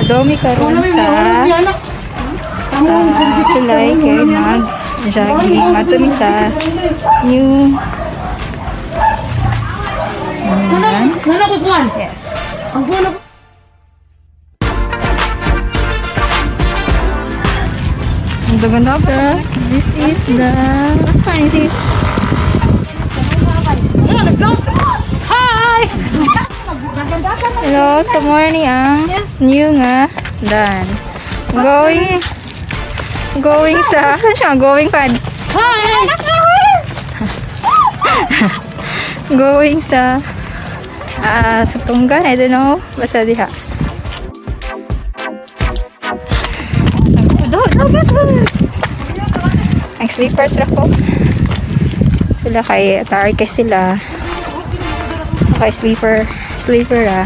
Domi karon sa tulay kay mag-jogging. Mato mi sa new yes. Ang ganda sa this is the what kind is this? Hi! Hello, sa morning ang new nga done. Going sa ano siya? Going pad. Hi! Going sa Tunggan, I don't know. Basta diha. Ang sleepers na po. Sila kay tired kay sila. Okay, sleeper ah.